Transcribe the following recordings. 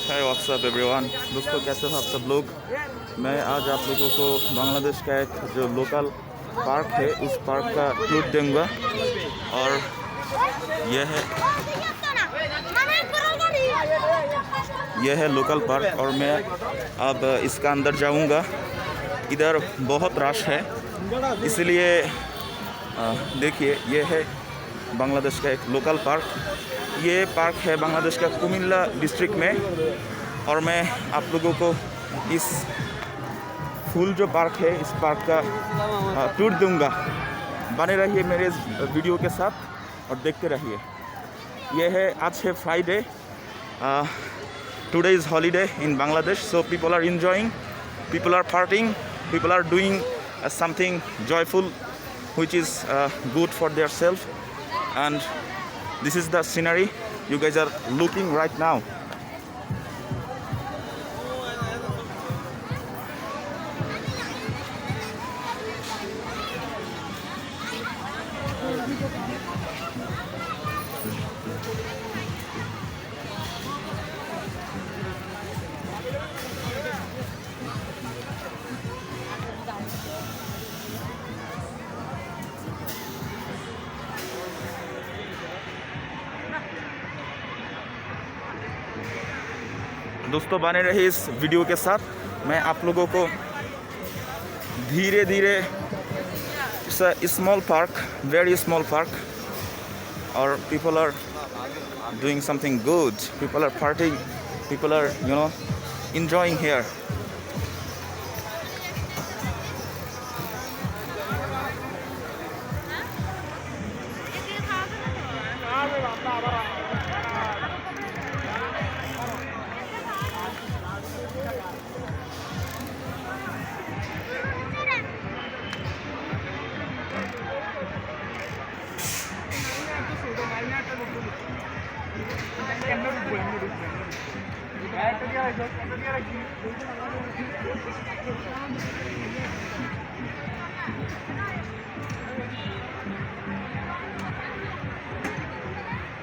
Hi what's up everyone. दोस्तों कैसे हो आप सब लोग। मैं आज आप लोगों को बांग्लादेश का एक जो लोकल पार्क है उस पार्क का टूर दूंगा। और यह है लोकल पार्क और मैं अब इसका अंदर जाऊंगा। इधर बहुत रश है इसलिए देखिए ये है बांग्लादेश का एक लोकल पार्क। ये पार्क है बांग्लादेश का कुमिल्ला डिस्ट्रिक्ट में और मैं आप लोगों को इस फुल जो पार्क है इस पार्क का टूर दूंगा। बने रहिए मेरे इस वीडियो के साथ और देखते रहिए। यह है आज है Friday, today is holiday in Bangladesh, so people are enjoying, people are partying, people are doing something joyful which is good for their self, and this is the scenery you guys are looking right now. दोस्तों बने रहे इस video के साथ। मैं आप लोगों को धीरे धीरे small park, very small park, और people are doing something good, people are partying, people are enjoying here.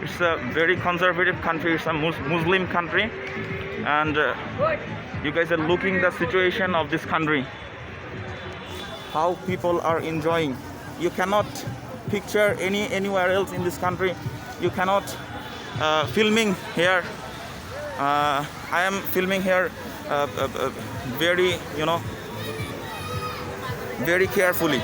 It's a very conservative country, it's a Muslim country, and you guys are looking the situation of this country, how people are enjoying. You cannot picture anywhere else in this country. You cannot filming here. I am filming here very very carefully.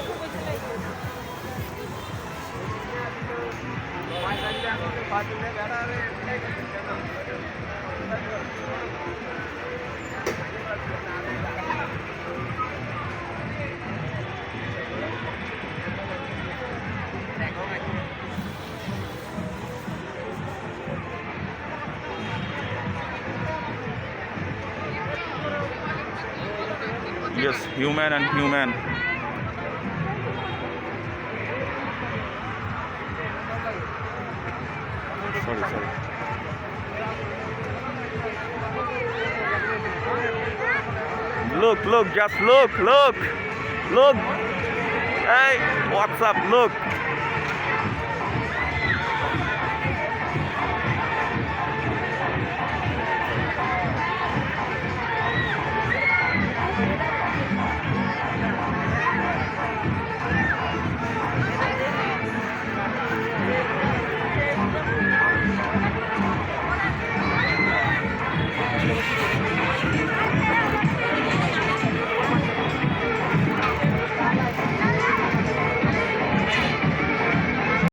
Yes, human and human. Sorry. Look, just look. Hey, what's up? Look.